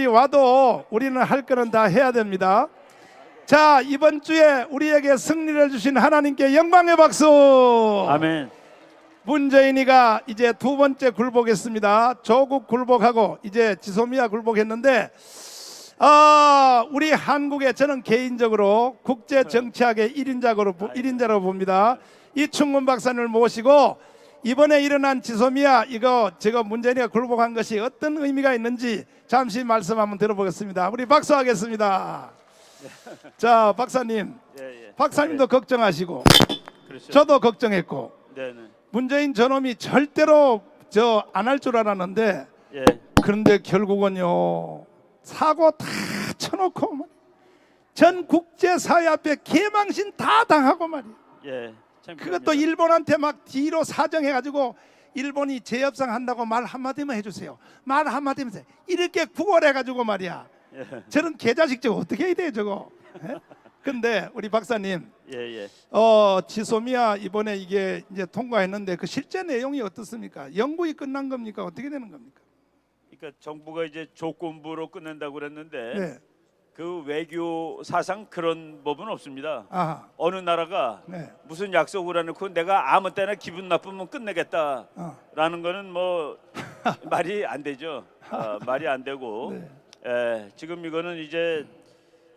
일이 와도 우리는 할 거는 다 해야 됩니다. 자, 이번 주에 우리에게 승리를 주신 하나님께 영광의 박수. 아멘. 문재인이가 이제 두 번째 굴복했습니다. 조국 굴복하고 이제 지소미아 굴복했는데 우리 한국에 저는 개인적으로 국제 정치학의 1인자로 봅니다. 이충근 박사님을 모시고 이번에 일어난 지소미아 이거 제가 문재인이가 굴복한 것이 어떤 의미가 있는지 잠시 말씀 한번 들어보겠습니다. 우리 박수하겠습니다. 자, 박사님, 박사님도 걱정하시고 그렇죠. 저도 걱정했고 네네. 문재인 저놈이 절대로 안 할 줄 알았는데 예. 그런데 결국은요 사고 다 쳐놓고 전 국제사회 앞에 개망신 다 당하고 말이야. 예. 그것도 일본한테 막 뒤로 사정해가지고 일본이 재협상 한다고 말 한마디만 해주세요. 말 한마디만 해주세요. 이렇게 구걸해가지고 말이야. 예. 저런 개자식 저거 어떻게 해야 돼 저거. 근데 우리 박사님, 예. 지소미아 이번에 이게 이제 통과했는데 그 실제 내용이 어떻습니까? 영구히 끝난 겁니까? 어떻게 되는 겁니까? 그러니까 정부가 이제 조건부로 끝낸다고 그랬는데 네. 그 외교 사상 그런 법은 없습니다. 아하. 어느 나라가 네. 무슨 약속을 해놓고 내가 아무 때나 기분 나쁘면 끝내겠다라는 거는 뭐 말이 안 되죠. 말이 안 되고 네. 지금 이거는 이제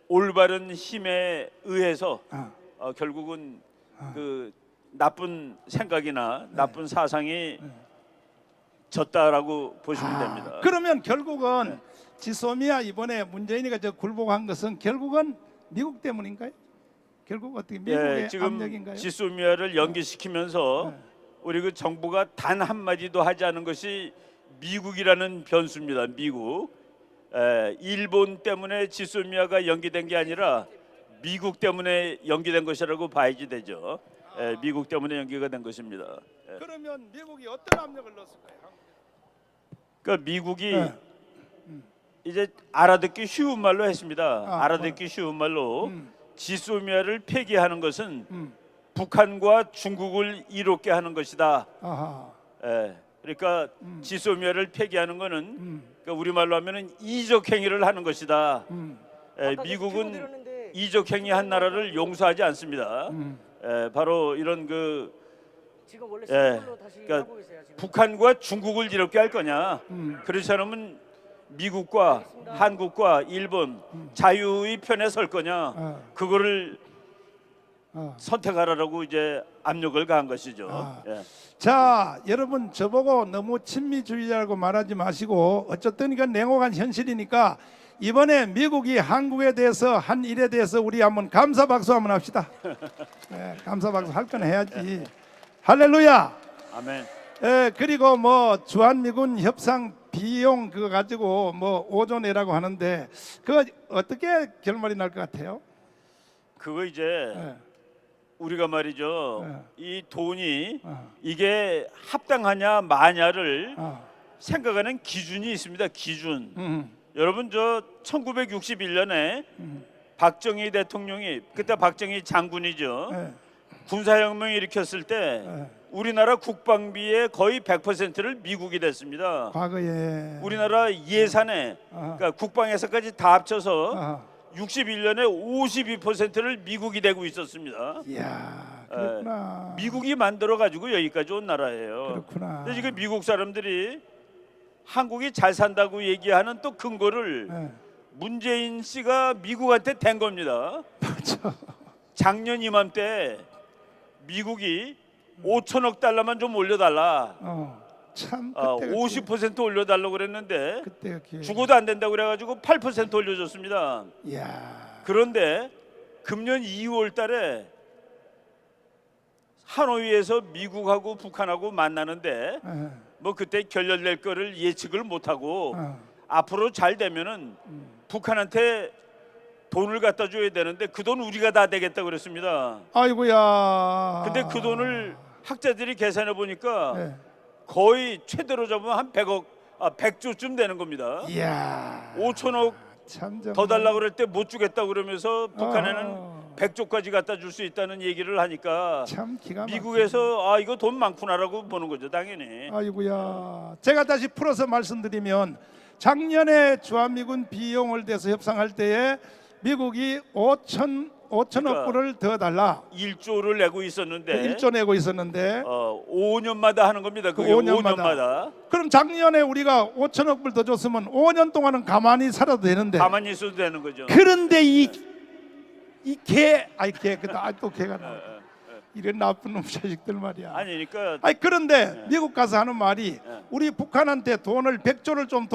올바른 힘에 의해서 결국은 그 나쁜 생각이나 나쁜 사상이 졌다라고 보시면 됩니다. 그러면 결국은 지소미아 이번에 문재인이가 저 굴복한 것은 결국은 미국 때문인가요? 결국 어떻게 미국의 지금 압력인가요? 지소미아를 연기시키면서 우리 그 정부가 단 한마디도 하지 않은 것이 미국이라는 변수입니다. 미국. 일본 때문에 지소미아가 연기된 게 아니라 미국 때문에 연기된 것이라고 봐야지 되죠. 미국 때문에 연기가 된 것입니다. 그러면 미국이 어떤 압력을 넣었을까요? 그러니까 미국이 이제 알아듣기 쉬운 말로 했습니다. 알아듣기 쉬운 말로 지소미아를 폐기하는 것은 북한과 중국을 이롭게 하는 것이다. 그러니까 지소미아를 폐기하는 것은 그러니까 우리말로 하면은 이적 행위를 하는 것이다. 미국은 이적 행위한 나라를 용서하지 않습니다. 바로 이런 지금 원래 다시 그러니까 하고 계세요, 지금. 북한과 중국을 이롭게 할 거냐? 그렇지 않으면 미국과 한국과 일본 자유의 편에 설 거냐? 그거를 선택하라고 이제 압력을 가한 것이죠. 자, 여러분 저보고 너무 친미주의자라고 말하지 마시고 어쨌든 이건 냉혹한 현실이니까 이번에 미국이 한국에 대해서 한 일에 대해서 우리 한번 감사 박수 한번 합시다. 감사 박수 할 건 해야지. 할렐루야. 아멘. 그리고 뭐 주한미군 협상 비용 그거 가지고 뭐 5조 내라고 하는데 그거 어떻게 결말이 날 것 같아요? 그거 이제 우리가 말이죠. 이 돈이 이게 합당하냐 마냐를 생각하는 기준이 있습니다. 기준. 여러분 저 1961년에 박정희 대통령이 그때 박정희 장군이죠. 군사혁명을 일으켰을 때 우리나라 국방비의 거의 100%를 미국이 냈습니다. 과거에 우리나라 예산에 그러니까 국방에서까지 다 합쳐서 61년에 52%를 미국이 내고 있었습니다. 이야, 그렇구나. 미국이 만들어 가지고 여기까지 온 나라예요. 그렇구나. 근데 지금 미국 사람들이 한국이 잘 산다고 얘기하는 또 근거를 문재인 씨가 미국한테 댄 겁니다. 맞아. 작년 이맘때 미국이 5천억 달러만 좀 올려달라. 참 50% 올려달라고 그랬는데 그때가 기회. 죽어도 안 된다고 그래가지고 8% 올려줬습니다. 이야. 그런데 금년 2월달에 하노이에서 미국하고 북한하고 만나는데 뭐 그때 결렬될 거를 예측을 못하고 앞으로 잘 되면은 북한한테 돈을 갖다 줘야 되는데 그 돈 우리가 다 되겠다 그랬습니다. 아이고야. 근데 그 돈을 학자들이 계산해 보니까 거의 최대로 잡으면 한 100조쯤 되는 겁니다. 이야. 5천억 참 더 달라고 그럴 때 못 주겠다 그러면서 북한에는 100조까지 갖다 줄 수 있다는 얘기를 하니까 참 기가 막히네. 미국에서 이거 돈 많구나라고 보는 거죠, 당연히. 아이고야. 제가 다시 풀어서 말씀드리면 작년에 주한미군 비용을 대해서 협상할 때에 미국이 5천억 그러니까 불을 더 달라 1조를 내고 있었는데 1조 내고 있었는데 5년마다 하는 겁니다. 그게 5년마다. 5년마다 그럼 작년에 우리가 5천억 불 더 줬으면 5년 동안은 가만히 살아도 되는데 가만히 있어도 되는 거죠. 그런데 또 개가 나와. 이런 나쁜 놈 자식들 말이야. 아니 그러니까 그런데 미국 가서 하는 말이 우리 북한한테 돈을 100조를 좀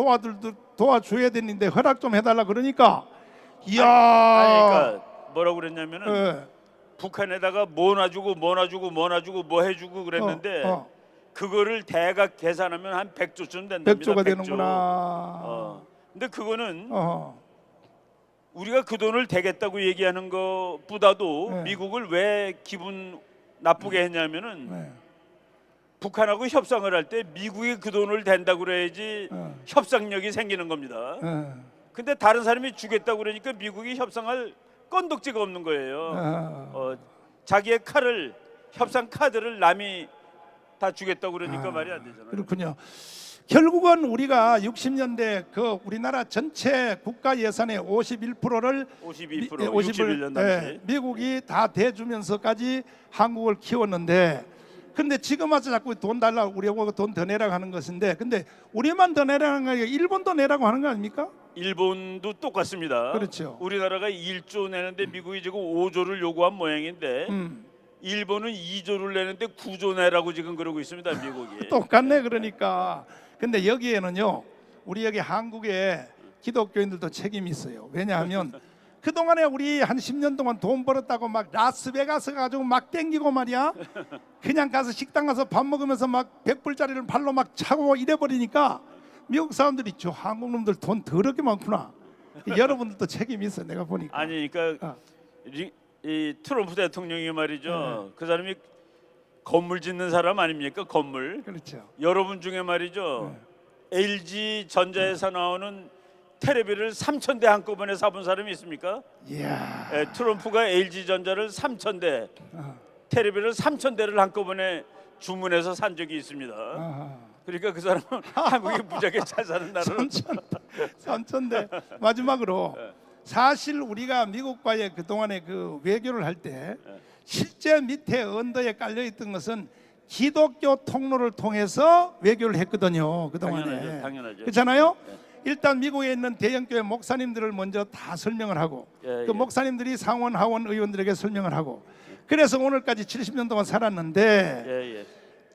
도와줘야 되는데 허락 좀 해달라 그러니까 이야. 그러니까 뭐라고 그랬냐면은 예. 북한에다가 뭐 놔주고 뭐 해주고 그랬는데 그거를 대각 계산하면 한 100조쯤 된답니다. 100조가 100조. 되는구나. 근데 그거는 어허. 우리가 그 돈을 대겠다고 얘기하는 것보다도 네. 미국을 왜 기분 나쁘게 했냐면은 네. 북한하고 협상을 할 때 미국이 그 돈을 댄다고 그래야지 협상력이 생기는 겁니다. 근데 다른 사람이 주겠다고 그러니까 미국이 협상할 건덕지가 없는 거예요. 자기의 협상 카드를 남이 다 주겠다고 그러니까 말이 안 되잖아요. 그렇군요. 결국은 우리가 60년대 그 우리나라 전체 국가 예산의 51%를 61년 당시 미국이 다 대주면서까지 한국을 키웠는데, 근데 지금 와서 자꾸 돈 달라 우리하고 돈 더 내라고 하는 것인데, 근데 우리만 더 내라는 거 아니에요? 일본도 내라고 하는 거 아닙니까? 일본도 똑같습니다. 그렇죠. 우리나라가 1조 내는데 미국이 지금 5조를 요구한 모양인데 일본은 2조를 내는데 9조 내라고 지금 그러고 있습니다. 미국이. 똑같네. 그러니까. 근데 여기에는요, 우리 여기 한국에 기독교인들도 책임이 있어요. 왜냐하면 그동안에 우리 한 10년 동안 돈 벌었다고 막 라스베가스 가지고 막 땡기고 말이야. 그냥 가서 식당 가서 밥 먹으면서 막 100불짜리를 발로 막 차고 이래버리니까 미국 사람들이 저 한국 놈들 돈 더럽게 많구나. 여러분들도 책임이 있어. 내가 보니까. 아니 그러니까 이 트럼프 대통령이 말이죠. 그 사람이 건물 짓는 사람 아닙니까? 건물. 그렇죠. 여러분 중에 말이죠. LG 전자에서 나오는 테레비를 3,000대 한꺼번에 사본 사람이 있습니까? 이야. 트럼프가 LG 전자를 3,000대 테레비를 3,000대를 한꺼번에 주문해서 산 적이 있습니다. 그러니까 그 사람은 한국이 무지하게 잘 사는 나라로 3,000대. 마지막으로 사실 우리가 미국과의 그동안의 그 외교를 할 때 실제 밑에 언더에 깔려 있던 것은 기독교 통로를 통해서 외교를 했거든요. 그동안에. 당연하죠. 그렇잖아요. 일단 미국에 있는 대형교회 목사님들을 먼저 다 설명을 하고 그 목사님들이 상원 하원 의원들에게 설명을 하고 그래서 오늘까지 70년 동안 살았는데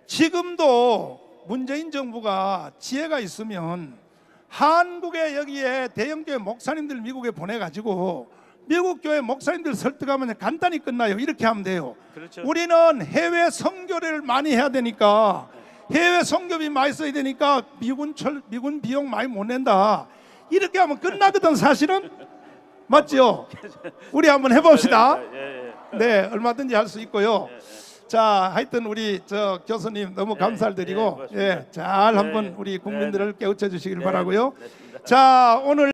지금도 문재인 정부가 지혜가 있으면 한국에 여기에 대형교회 목사님들 미국에 보내가지고 미국 교회 목사님들 설득하면 간단히 끝나요. 이렇게 하면 돼요. 그렇죠. 우리는 해외 선교를 많이 해야 되니까 해외 선교비 많이 써야 되니까 미군 비용 많이 못 낸다. 이렇게 하면 끝나거든 사실은. 맞죠? 우리 한번 해봅시다. 네, 얼마든지 할 수 있고요. 자, 하여튼 우리 저 교수님 너무 감사를 드리고 잘 한번 우리 국민들을 깨우쳐 주시길 바라고요. 자, 오늘